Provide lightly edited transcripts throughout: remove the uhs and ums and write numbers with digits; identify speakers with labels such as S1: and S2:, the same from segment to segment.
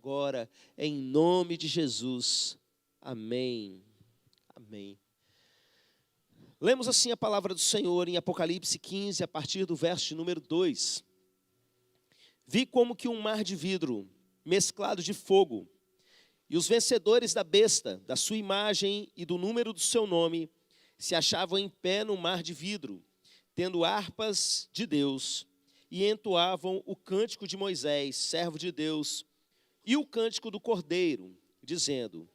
S1: agora, em nome de Jesus. Amém. Amém. Lemos assim a palavra do Senhor em Apocalipse 15, a partir do verso de número 2. Vi como que um mar de vidro, mesclado de fogo, e os vencedores da besta, da sua imagem e do número do seu nome, se achavam em pé no mar de vidro, tendo harpas de Deus, e entoavam o cântico de Moisés, servo de Deus, e o cântico do Cordeiro, dizendo: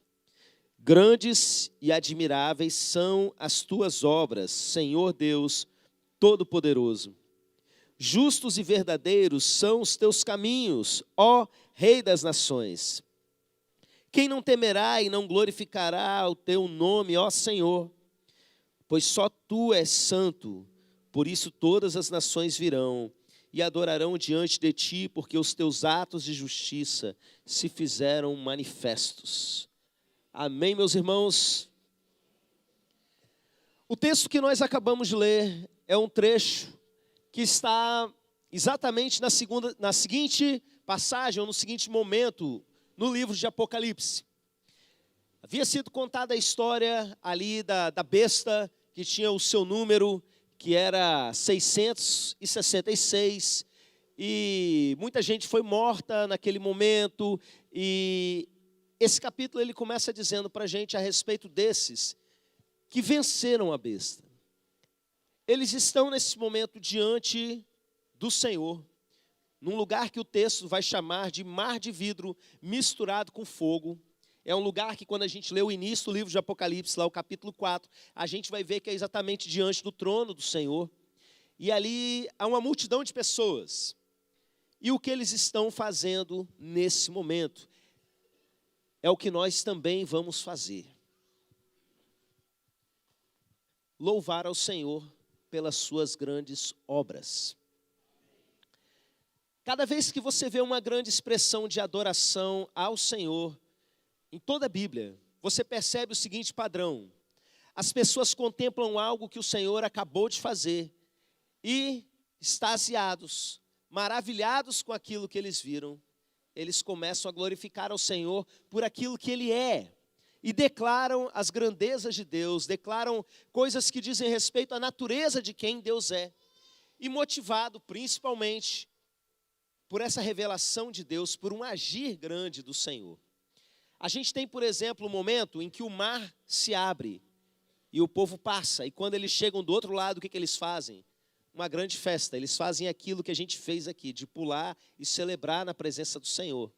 S1: grandes e admiráveis são as tuas obras, Senhor Deus Todo-Poderoso. Justos e verdadeiros são os teus caminhos, ó Rei das nações. Quem não temerá e não glorificará o teu nome, ó Senhor? Pois só tu és santo, por isso todas as nações virão e adorarão diante de ti, porque os teus atos de justiça se fizeram manifestos. Amém, meus irmãos? O texto que nós acabamos de ler é um trecho que está exatamente na seguinte passagem, ou no seguinte momento, no livro de Apocalipse. Havia sido contada a história ali da besta, que tinha o seu número, que era 666, e muita gente foi morta naquele momento, e esse capítulo ele começa dizendo para a gente a respeito desses que venceram a besta. Eles estão nesse momento diante do Senhor, num lugar que o texto vai chamar de mar de vidro misturado com fogo. É um lugar que, quando a gente lê o início do livro de Apocalipse, lá o capítulo 4, a gente vai ver que é exatamente diante do trono do Senhor. E ali há uma multidão de pessoas. E o que eles estão fazendo nesse momento é o que nós também vamos fazer. Louvar ao Senhor pelas suas grandes obras. Cada vez que você vê uma grande expressão de adoração ao Senhor, em toda a Bíblia, você percebe o seguinte padrão: as pessoas contemplam algo que o Senhor acabou de fazer e, extasiados, maravilhados com aquilo que eles viram, eles começam a glorificar ao Senhor por aquilo que Ele é, e declaram as grandezas de Deus, declaram coisas que dizem respeito à natureza de quem Deus é, e motivado principalmente por essa revelação de Deus, por um agir grande do Senhor. A gente tem, por exemplo, um momento em que o mar se abre e o povo passa. E quando eles chegam do outro lado, o que eles fazem? Uma grande festa. Eles fazem aquilo que a gente fez aqui, de pular e celebrar na presença do Senhor.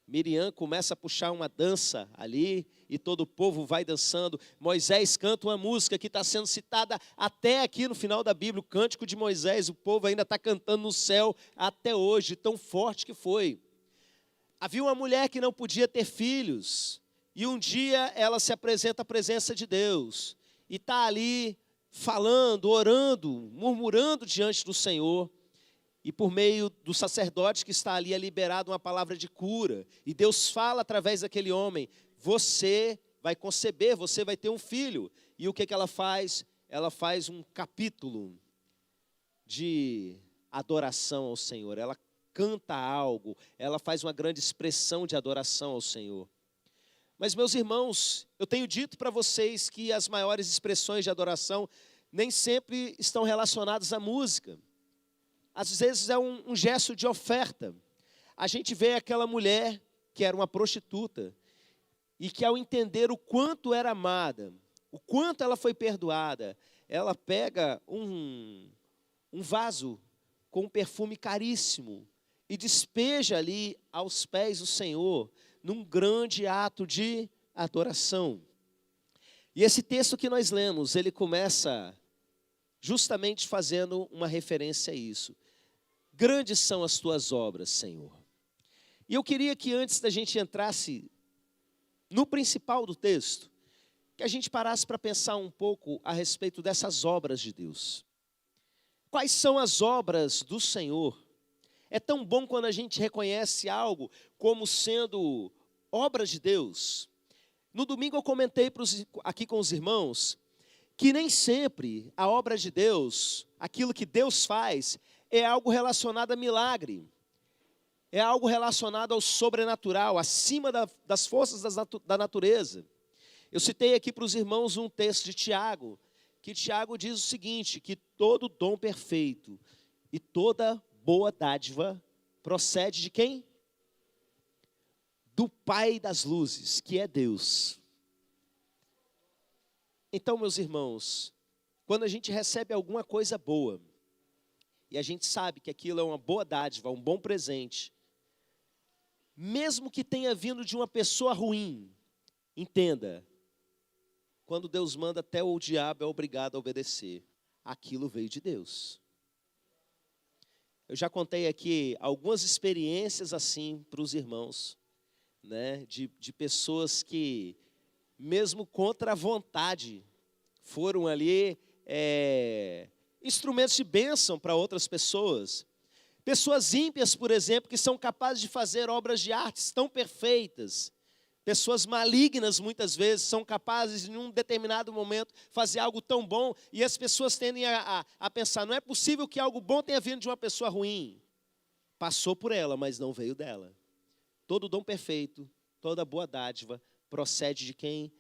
S1: Miriam começa a puxar uma dança ali e todo o povo vai dançando. Moisés canta uma música que está sendo citada até aqui no final da Bíblia, o Cântico de Moisés. O povo ainda está cantando no céu até hoje, tão forte que foi. Havia uma mulher que não podia ter filhos, e um dia ela se apresenta à presença de Deus, e está ali falando, orando, murmurando diante do Senhor, e por meio do sacerdote que está ali é liberada uma palavra de cura, e Deus fala através daquele homem: você vai conceber, você vai ter um filho. E o que ela faz? Ela faz um capítulo de adoração ao Senhor, ela canta algo, ela faz uma grande expressão de adoração ao Senhor. Mas, meus irmãos, eu tenho dito para vocês que as maiores expressões de adoração nem sempre estão relacionadas à música. Às vezes é um gesto de oferta. A gente vê aquela mulher que era uma prostituta e que, ao entender o quanto era amada, o quanto ela foi perdoada, ela pega um vaso com um perfume caríssimo e despeja ali aos pés do Senhor, num grande ato de adoração. E esse texto que nós lemos, ele começa justamente fazendo uma referência a isso. Grandes são as tuas obras, Senhor. E eu queria que, antes da gente entrasse no principal do texto, que a gente parasse para pensar um pouco a respeito dessas obras de Deus. Quais são as obras do Senhor? É tão bom quando a gente reconhece algo como sendo obras de Deus. No domingo eu comentei aqui com os irmãos que nem sempre a obra de Deus, aquilo que Deus faz, é algo relacionado a milagre. É algo relacionado ao sobrenatural, acima das forças da natureza. Eu citei aqui para os irmãos um texto de Tiago, que Tiago diz o seguinte, que todo dom perfeito e toda boa dádiva procede de quem? Do Pai das luzes, que é Deus. Então, meus irmãos, quando a gente recebe alguma coisa boa, e a gente sabe que aquilo é uma boa dádiva, um bom presente, mesmo que tenha vindo de uma pessoa ruim, entenda, quando Deus manda, até o diabo é obrigado a obedecer. Aquilo veio de Deus. Eu já contei aqui algumas experiências assim para os irmãos, né, de pessoas que, mesmo contra a vontade, foram ali instrumentos de bênção para outras pessoas. Pessoas ímpias, por exemplo, que são capazes de fazer obras de artes tão perfeitas. Pessoas malignas, muitas vezes, são capazes, em um determinado momento, fazer algo tão bom. E as pessoas tendem a pensar, não é possível que algo bom tenha vindo de uma pessoa ruim. Passou por ela, mas não veio dela. Todo dom perfeito, toda boa dádiva, procede de quem?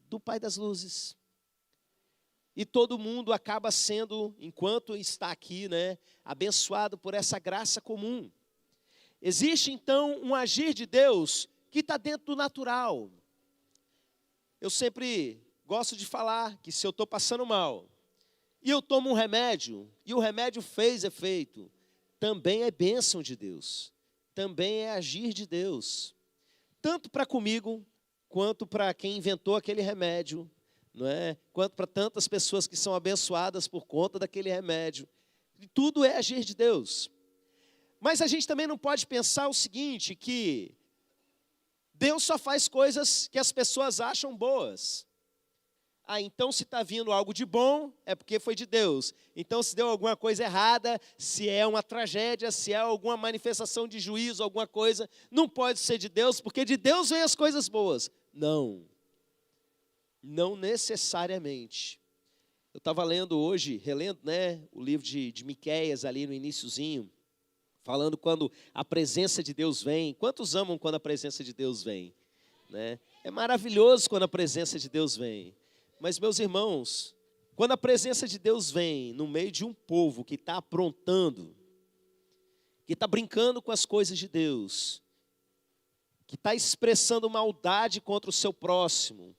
S1: Do Pai das luzes. E todo mundo acaba sendo, enquanto está aqui, né, abençoado por essa graça comum. Existe, então, um agir de Deus que está dentro do natural. Eu sempre gosto de falar que se eu estou passando mal, e eu tomo um remédio, e o remédio fez efeito, também é bênção de Deus, também é agir de Deus. Tanto para comigo, quanto para quem inventou aquele remédio, não é? Quanto para tantas pessoas que são abençoadas por conta daquele remédio. Tudo é agir de Deus. Mas a gente também não pode pensar o seguinte, que Deus só faz coisas que as pessoas acham boas. Ah, então se está vindo algo de bom, é porque foi de Deus. Então se deu alguma coisa errada, se é uma tragédia, se é alguma manifestação de juízo, alguma coisa, não pode ser de Deus, porque de Deus vem as coisas boas. Não. Não necessariamente. Eu estava lendo hoje, relendo, né, o livro de Miqueias ali no iniciozinho, falando quando a presença de Deus vem. Quantos amam quando a presença de Deus vem? Né? É maravilhoso quando a presença de Deus vem. Mas, meus irmãos, quando a presença de Deus vem no meio de um povo que está aprontando, que está brincando com as coisas de Deus, que está expressando maldade contra o seu próximo,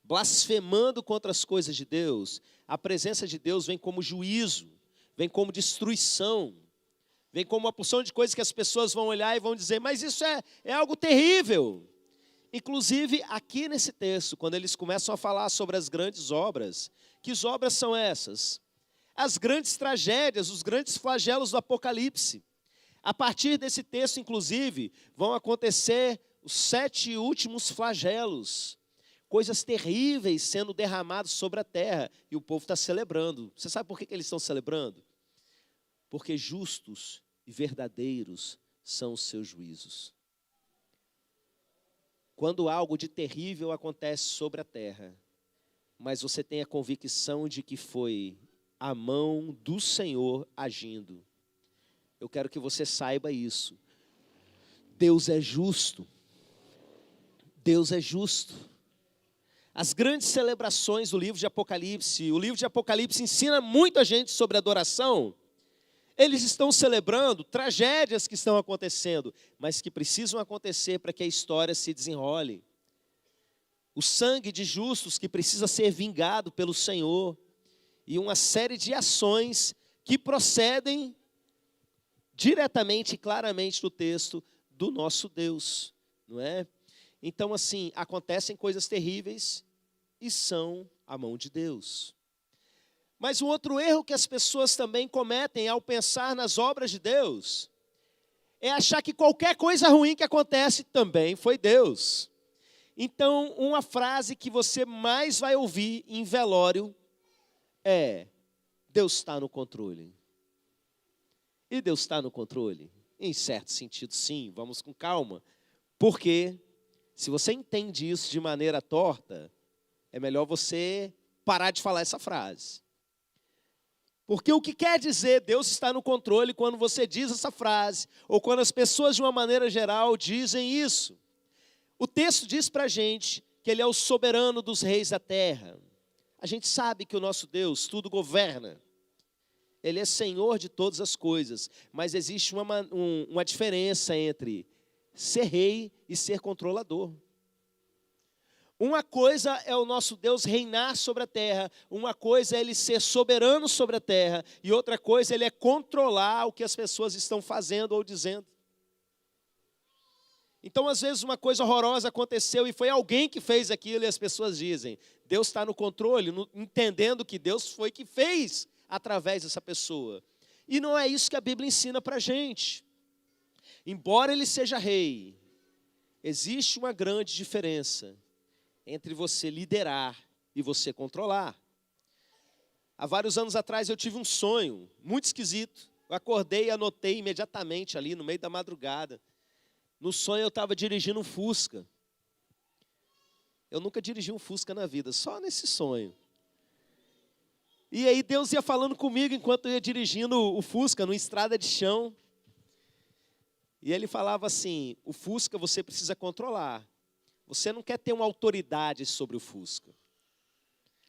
S1: blasfemando contra as coisas de Deus, a presença de Deus vem como juízo, vem como destruição, vem como uma porção de coisas que as pessoas vão olhar e vão dizer, mas isso é algo terrível. Inclusive, aqui nesse texto, quando eles começam a falar sobre as grandes obras, que obras são essas? As grandes tragédias, os grandes flagelos do Apocalipse. A partir desse texto, inclusive, vão acontecer os 7 últimos flagelos. Coisas terríveis sendo derramadas sobre a terra. E o povo está celebrando. Você sabe por que eles estão celebrando? Porque justos e verdadeiros são os seus juízos. Quando algo de terrível acontece sobre a terra, mas você tem a convicção de que foi a mão do Senhor agindo, eu quero que você saiba isso. Deus é justo. Deus é justo. As grandes celebrações do livro de Apocalipse, o livro de Apocalipse ensina muito a gente sobre adoração. Eles estão celebrando tragédias que estão acontecendo, mas que precisam acontecer para que a história se desenrole. O sangue de justos que precisa ser vingado pelo Senhor. E uma série de ações que procedem diretamente e claramente do texto do nosso Deus, não é? Então, assim, acontecem coisas terríveis e são a mão de Deus. Mas um outro erro que as pessoas também cometem ao pensar nas obras de Deus é achar que qualquer coisa ruim que acontece também foi Deus. Então, uma frase que você mais vai ouvir em velório é: Deus está no controle. E Deus está no controle? Em certo sentido, sim, vamos com calma. Porque se você entende isso de maneira torta, é melhor você parar de falar essa frase. Porque o que quer dizer Deus está no controle quando você diz essa frase, ou quando as pessoas de uma maneira geral dizem isso? O texto diz para a gente que Ele é o soberano dos reis da terra. A gente sabe que o nosso Deus tudo governa. Ele é Senhor de todas as coisas, mas existe uma diferença entre ser rei e ser controlador. Uma coisa é o nosso Deus reinar sobre a terra, uma coisa é Ele ser soberano sobre a terra, e outra coisa Ele é controlar o que as pessoas estão fazendo ou dizendo. Então, às vezes, uma coisa horrorosa aconteceu e foi alguém que fez aquilo, e as pessoas dizem, Deus está no controle, entendendo que Deus foi que fez através dessa pessoa. E não é isso que a Bíblia ensina para a gente. Embora Ele seja rei, existe uma grande diferença entre você liderar e você controlar. Há vários anos atrás eu tive um sonho muito esquisito. Eu acordei e anotei imediatamente ali no meio da madrugada. No sonho eu estava dirigindo um Fusca. Eu nunca dirigi um Fusca na vida, só nesse sonho. E aí Deus ia falando comigo enquanto eu ia dirigindo o Fusca, numa estrada de chão. E Ele falava assim, o Fusca você precisa controlar. Você não quer ter uma autoridade sobre o Fusca.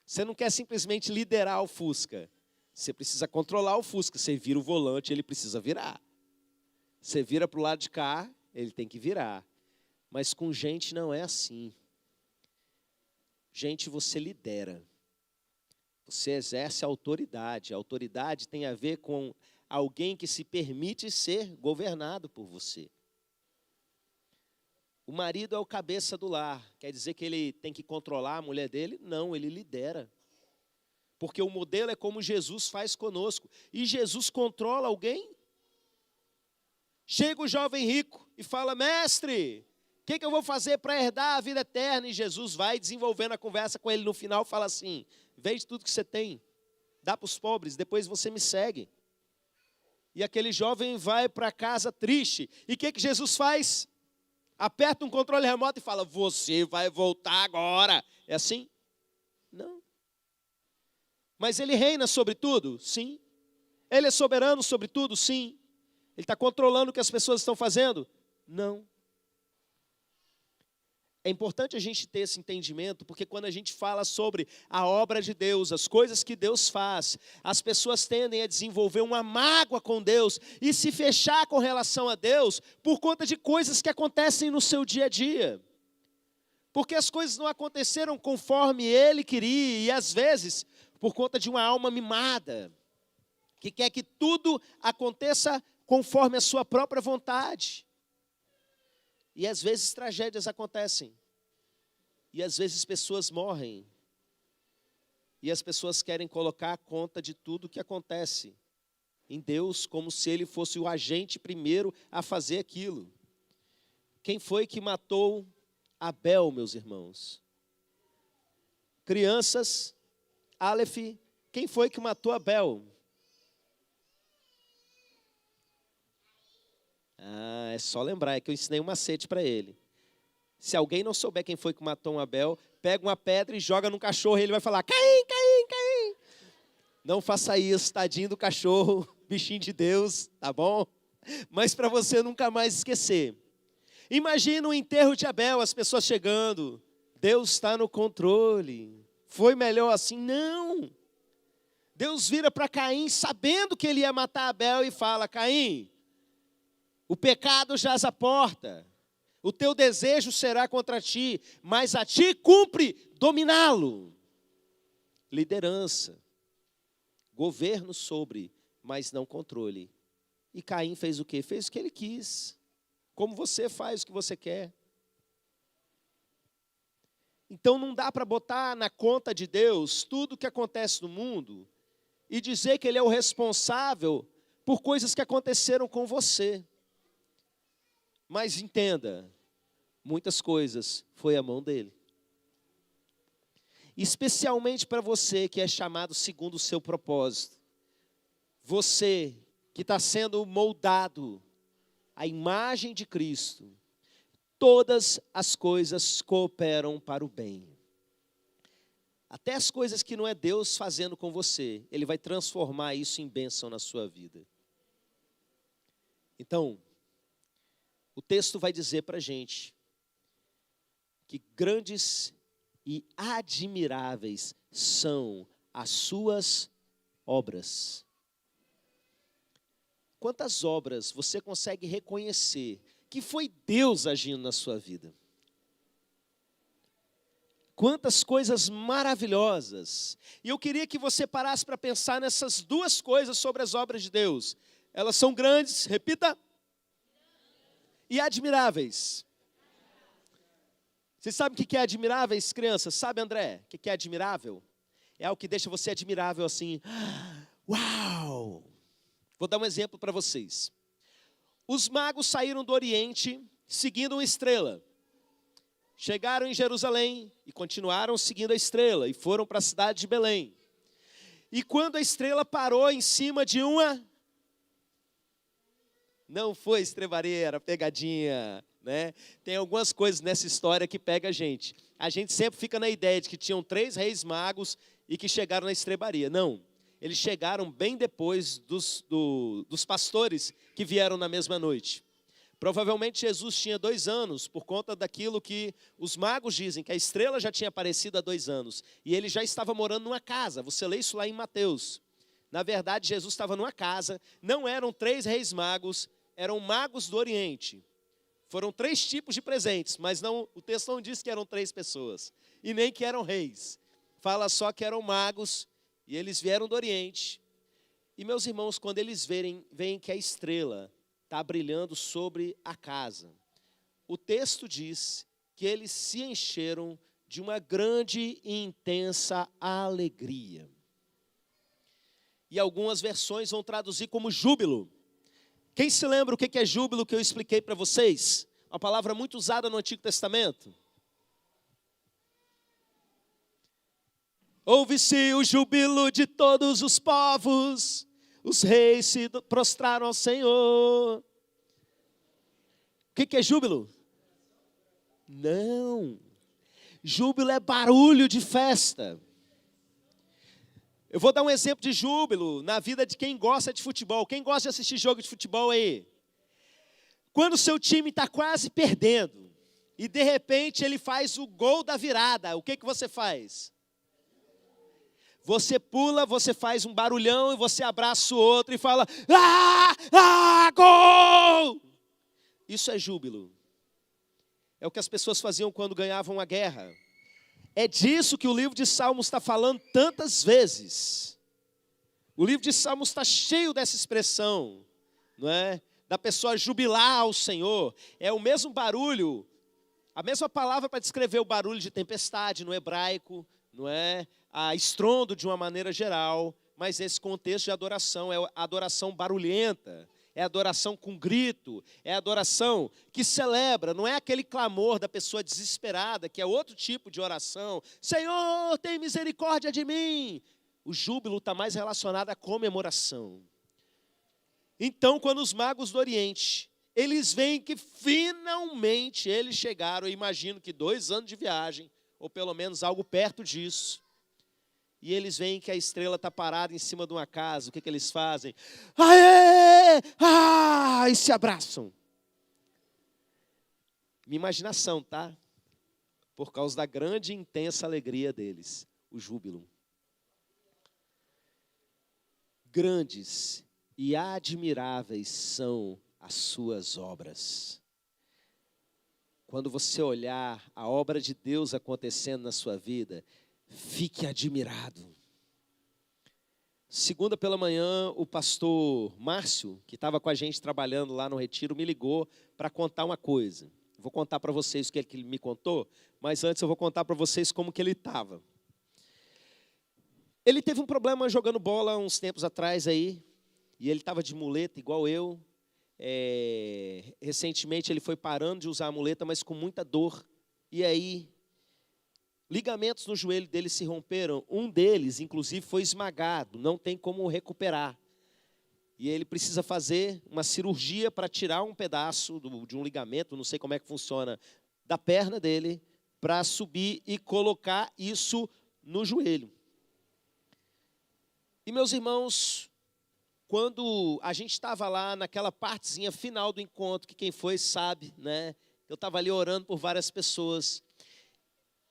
S1: Você não quer simplesmente liderar o Fusca. Você precisa controlar o Fusca. Você vira o volante, ele precisa virar. Você vira para o lado de cá, ele tem que virar. Mas com gente não é assim. Gente, você lidera. Você exerce autoridade. A autoridade tem a ver com alguém que se permite ser governado por você. O marido é o cabeça do lar. Quer dizer que ele tem que controlar a mulher dele? Não, ele lidera. Porque o modelo é como Jesus faz conosco. E Jesus controla alguém? Chega o jovem rico e fala, mestre, o que eu vou fazer para herdar a vida eterna? E Jesus vai desenvolvendo a conversa com ele. No final fala assim, vende tudo que você tem, dá para os pobres, depois você me segue. E aquele jovem vai para casa triste. E o que Jesus faz? Aperta um controle remoto e fala, você vai voltar agora. É assim? Não. Mas Ele reina sobre tudo? Sim. Ele é soberano sobre tudo? Sim. Ele está controlando o que as pessoas estão fazendo? Não. É importante a gente ter esse entendimento, porque quando a gente fala sobre a obra de Deus, as coisas que Deus faz, as pessoas tendem a desenvolver uma mágoa com Deus e se fechar com relação a Deus por conta de coisas que acontecem no seu dia a dia. Porque as coisas não aconteceram conforme Ele queria e às vezes por conta de uma alma mimada, que quer que tudo aconteça conforme a sua própria vontade. E às vezes tragédias acontecem. E às vezes pessoas morrem. E as pessoas querem colocar a conta de tudo que acontece em Deus, como se Ele fosse o agente primeiro a fazer aquilo. Quem foi que matou Abel, meus irmãos? Crianças, Aleph, quem foi que matou Abel? É só lembrar, é que eu ensinei um macete para ele. Se alguém não souber quem foi que matou um Abel, pega uma pedra e joga no cachorro e ele vai falar, Caim, Caim, Caim. Não faça isso, tadinho do cachorro, bichinho de Deus, tá bom? Mas para você nunca mais esquecer. Imagina o enterro de Abel, as pessoas chegando, Deus está no controle. Foi melhor assim? Não. Deus vira para Caim, sabendo que ele ia matar Abel e fala, Caim, o pecado jaz à porta, o teu desejo será contra ti, mas a ti cumpre dominá-lo. Liderança, governo sobre, mas não controle. E Caim fez o quê? Fez o que ele quis, como você faz o que você quer. Então não dá para botar na conta de Deus tudo o que acontece no mundo e dizer que Ele é o responsável por coisas que aconteceram com você. Mas entenda, muitas coisas foi a mão dele. Especialmente para você que é chamado segundo o seu propósito. Você que está sendo moldado à imagem de Cristo. Todas as coisas cooperam para o bem. Até as coisas que não é Deus fazendo com você, Ele vai transformar isso em bênção na sua vida. Então, o texto vai dizer para a gente que grandes e admiráveis são as suas obras. Quantas obras você consegue reconhecer que foi Deus agindo na sua vida? Quantas coisas maravilhosas. E eu queria que você parasse para pensar nessas duas coisas sobre as obras de Deus. Elas são grandes, repita, e admiráveis. Vocês sabem o que é admiráveis, crianças? Sabe, André, o que é admirável? É algo que deixa você admirável assim. Uau! Vou dar um exemplo para vocês. Os magos saíram do Oriente seguindo uma estrela. Chegaram em Jerusalém e continuaram seguindo a estrela e foram para a cidade de Belém. E quando a estrela parou em cima de uma... Não foi estrebaria, era pegadinha, né? Tem algumas coisas nessa história que pega a gente. A gente sempre fica na ideia de que tinham 3 reis magos e que chegaram na estrebaria. Não, eles chegaram bem depois dos pastores que vieram na mesma noite. Provavelmente Jesus tinha 2 anos, por conta daquilo que os magos dizem, que a estrela já tinha aparecido há 2 anos. E ele já estava morando numa casa, você lê isso lá em Mateus. Na verdade, Jesus estava numa casa, não eram 3 reis magos, eram magos do Oriente. Foram 3 tipos de presentes, mas não, o texto não diz que eram 3 pessoas, e nem que eram reis. Fala só que eram magos, e eles vieram do Oriente. E meus irmãos, quando eles veem que a estrela está brilhando sobre a casa, o texto diz que eles se encheram de uma grande e intensa alegria. E algumas versões vão traduzir como júbilo. Quem se lembra o que é júbilo que eu expliquei para vocês? Uma palavra muito usada no Antigo Testamento. Ouve-se o júbilo de todos os povos, os reis se prostraram ao Senhor. O que é júbilo? Não. Júbilo é barulho de festa. Eu vou dar um exemplo de júbilo na vida de quem gosta de futebol. Quem gosta de assistir jogo de futebol aí? Quando o seu time está quase perdendo e de repente ele faz o gol da virada, o que você faz? Você pula, você faz um barulhão e você abraça o outro e fala: gol! Isso é júbilo. É o que as pessoas faziam quando ganhavam a guerra. É disso que o livro de Salmos está falando tantas vezes. O livro de Salmos está cheio dessa expressão, não é? Da pessoa jubilar ao Senhor. É o mesmo barulho, a mesma palavra para descrever o barulho de tempestade no hebraico, não é? A estrondo de uma maneira geral, mas esse contexto de adoração é a adoração barulhenta. É adoração com grito, é adoração que celebra, não é aquele clamor da pessoa desesperada, que é outro tipo de oração. Senhor, tem misericórdia de mim. O júbilo está mais relacionado à comemoração. Então, quando os magos do Oriente, eles veem que finalmente eles chegaram, eu imagino que 2 anos de viagem, ou pelo menos algo perto disso, e eles veem que a estrela está parada em cima de uma casa, o que eles fazem? Aê! E se abraçam. Minha imaginação, tá? Por causa da grande e intensa alegria deles, o júbilo. Grandes e admiráveis são as suas obras. Quando você olhar a obra de Deus acontecendo na sua vida, fique admirado. Segunda pela manhã, o pastor Márcio, que estava com a gente trabalhando lá no retiro, me ligou para contar uma coisa. Vou contar para vocês o que ele me contou, mas antes eu vou contar para vocês como que ele estava. Ele teve um problema jogando bola uns tempos atrás aí, e ele estava de muleta igual eu. Recentemente ele foi parando de usar a muleta, mas com muita dor. E aí, ligamentos no joelho dele se romperam. Um deles, inclusive, foi esmagado. Não tem como recuperar. E ele precisa fazer uma cirurgia para tirar um pedaço de um ligamento, não sei como é que funciona, da perna dele, para subir e colocar isso no joelho. E meus irmãos, quando a gente estava lá naquela partezinha final do encontro, que quem foi sabe, né? Eu estava ali orando por várias pessoas.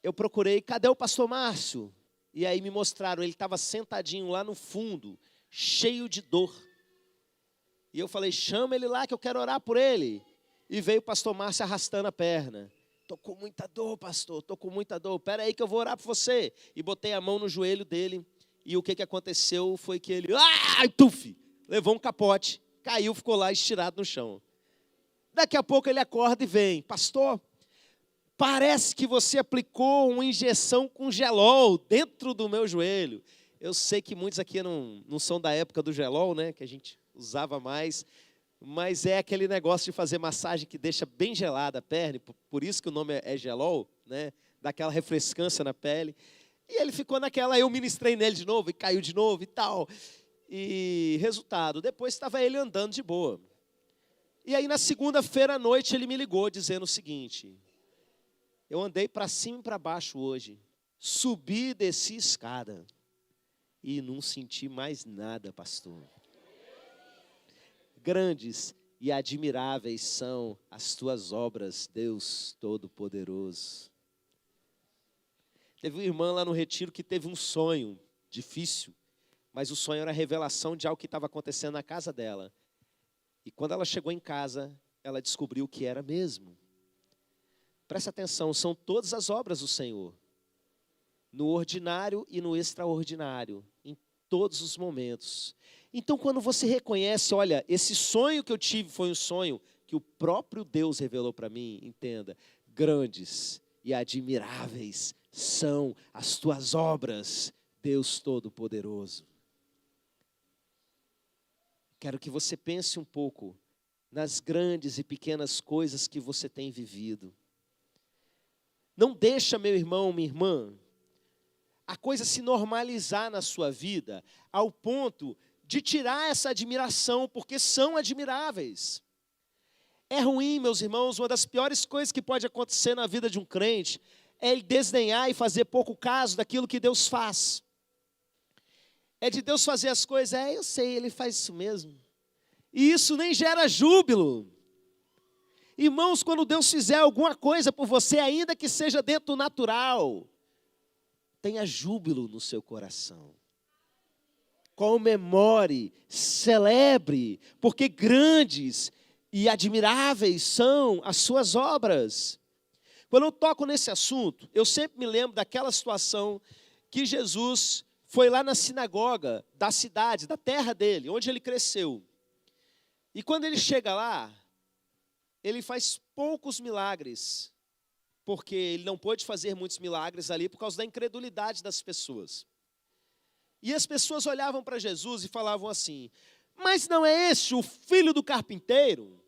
S1: Eu procurei, cadê o pastor Márcio? E aí me mostraram, ele estava sentadinho lá no fundo, cheio de dor. E eu falei, chama ele lá que eu quero orar por ele. E veio o pastor Márcio arrastando a perna. Estou com muita dor, pastor, estou com muita dor. Espera aí que eu vou orar por você. E botei a mão no joelho dele. E o que aconteceu foi que ele, tuf, levou um capote, caiu, ficou lá estirado no chão. Daqui a pouco ele acorda e vem, pastor, parece que você aplicou uma injeção com gelol dentro do meu joelho. Eu sei que muitos aqui não são da época do gelol, né, que a gente usava mais, mas é aquele negócio de fazer massagem que deixa bem gelada a perna, por isso que o nome é gelol, né, dá aquela refrescância na pele. E ele ficou naquela, eu ministrei nele de novo, e caiu de novo e tal. E resultado, depois estava ele andando de boa. E aí na segunda-feira à noite ele me ligou dizendo o seguinte, eu andei para cima e para baixo hoje, subi e desci escada, e não senti mais nada, pastor. Grandes e admiráveis são as tuas obras, Deus Todo-Poderoso. Teve uma irmã lá no retiro que teve um sonho difícil, mas o sonho era a revelação de algo que estava acontecendo na casa dela. E quando ela chegou em casa, ela descobriu o que era mesmo. Presta atenção, são todas as obras do Senhor. No ordinário e no extraordinário, em todos os momentos. Então, quando você reconhece, olha, esse sonho que eu tive foi um sonho que o próprio Deus revelou para mim, entenda, grandes e admiráveis são as tuas obras, Deus Todo-Poderoso. Quero que você pense um pouco nas grandes e pequenas coisas que você tem vivido. Não deixa, meu irmão, minha irmã, a coisa se normalizar na sua vida, ao ponto de tirar essa admiração, porque são admiráveis. É ruim, meus irmãos, uma das piores coisas que pode acontecer na vida de um crente é ele desdenhar e fazer pouco caso daquilo que Deus faz. É de Deus fazer as coisas, eu sei, Ele faz isso mesmo. E isso nem gera júbilo. Irmãos, quando Deus fizer alguma coisa por você, ainda que seja dentro do natural, tenha júbilo no seu coração. Comemore, celebre, porque grandes e admiráveis são as suas obras. Quando eu toco nesse assunto, eu sempre me lembro daquela situação que Jesus foi lá na sinagoga da cidade, da terra dele, onde ele cresceu. E quando ele chega lá, ele faz poucos milagres, porque ele não pôde fazer muitos milagres ali por causa da incredulidade das pessoas. E as pessoas olhavam para Jesus e falavam assim, mas não é este o filho do carpinteiro?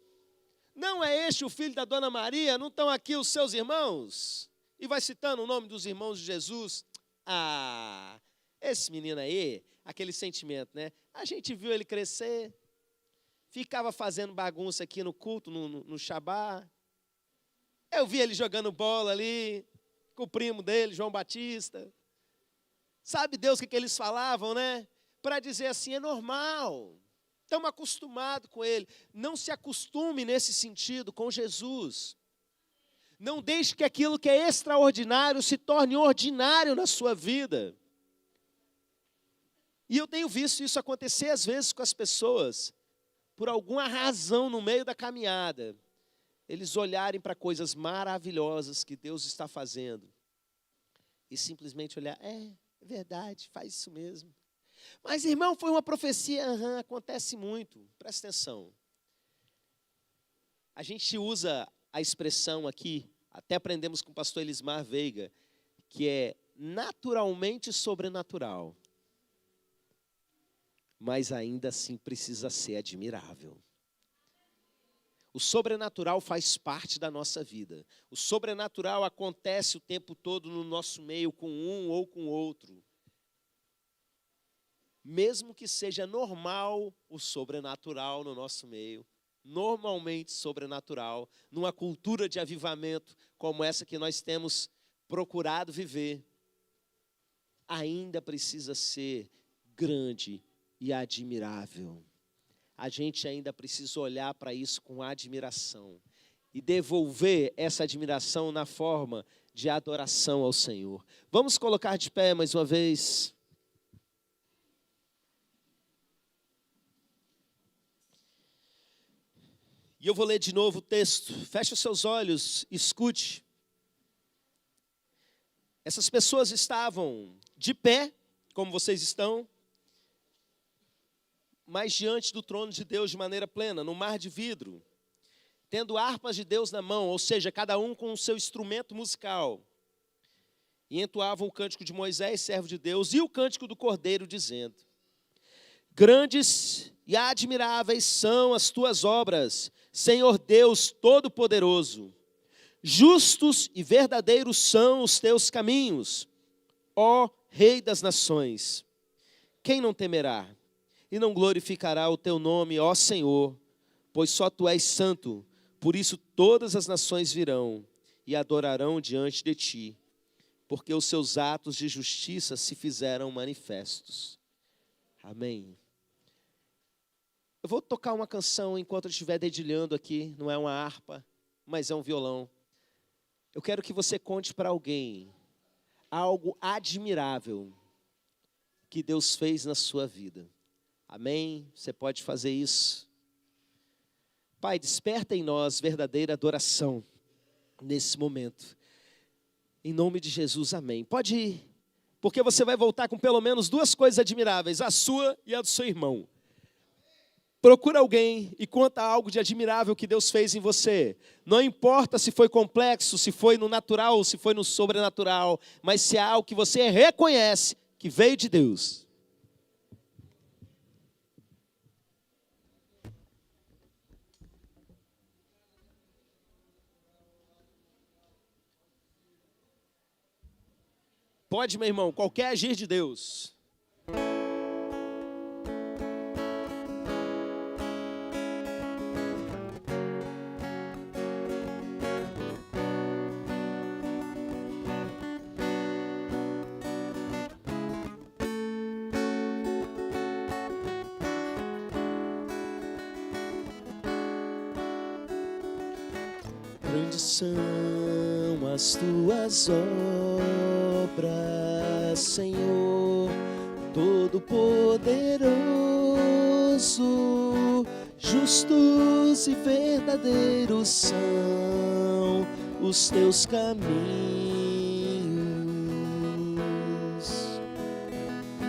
S1: Não é este o filho da Dona Maria? Não estão aqui os seus irmãos? E vai citando o nome dos irmãos de Jesus. Esse menino aí, aquele sentimento, né? A gente viu ele crescer, ficava fazendo bagunça aqui no culto, no Shabá. Eu vi ele jogando bola ali, com o primo dele, João Batista. Sabe Deus o que eles falavam, né? Para dizer assim, é normal. Estamos acostumados com Ele. Não se acostume nesse sentido com Jesus. Não deixe que aquilo que é extraordinário se torne ordinário na sua vida. E eu tenho visto isso acontecer às vezes com as pessoas, por alguma razão no meio da caminhada, eles olharem para coisas maravilhosas que Deus está fazendo e simplesmente olhar, é verdade, faz isso mesmo. Mas, irmão, foi uma profecia. Acontece muito. Presta atenção. A gente usa a expressão aqui, até aprendemos com o pastor Elismar Veiga, que é naturalmente sobrenatural. Mas ainda assim precisa ser admirável. O sobrenatural faz parte da nossa vida. O sobrenatural acontece o tempo todo no nosso meio, com um ou com outro. Mesmo que seja normal o sobrenatural no nosso meio, normalmente sobrenatural, numa cultura de avivamento como essa que nós temos procurado viver, ainda precisa ser grande e admirável. A gente ainda precisa olhar para isso com admiração e devolver essa admiração na forma de adoração ao Senhor. Vamos colocar de pé mais uma vez. E eu vou ler de novo o texto. Feche os seus olhos, escute. Essas pessoas estavam de pé, como vocês estão, mas diante do trono de Deus de maneira plena, no mar de vidro, tendo harpas de Deus na mão, ou seja, cada um com o seu instrumento musical. E entoavam o cântico de Moisés, servo de Deus, e o cântico do Cordeiro, dizendo: grandes e admiráveis são as tuas obras, Senhor Deus Todo-Poderoso. Justos e verdadeiros são os teus caminhos, ó Rei das nações. Quem não temerá e não glorificará o teu nome, ó Senhor? Pois só tu és santo, por isso todas as nações virão e adorarão diante de ti, porque os seus atos de justiça se fizeram manifestos. Amém. Eu vou tocar uma canção enquanto eu estiver dedilhando aqui, não é uma harpa, mas é um violão. Eu quero que você conte para alguém algo admirável que Deus fez na sua vida. Amém? Você pode fazer isso. Pai, desperta em nós verdadeira adoração nesse momento. Em nome de Jesus, amém. Pode ir, porque você vai voltar com pelo menos duas coisas admiráveis, a sua e a do seu irmão. Procura alguém e conta algo de admirável que Deus fez em você. Não importa se foi complexo, se foi no natural ou se foi no sobrenatural, mas se é algo que você reconhece que veio de Deus. Pode, meu irmão, qualquer agir de Deus. Grandes são as tuas obras, Senhor Todo-Poderoso. Justos e verdadeiros são os teus caminhos,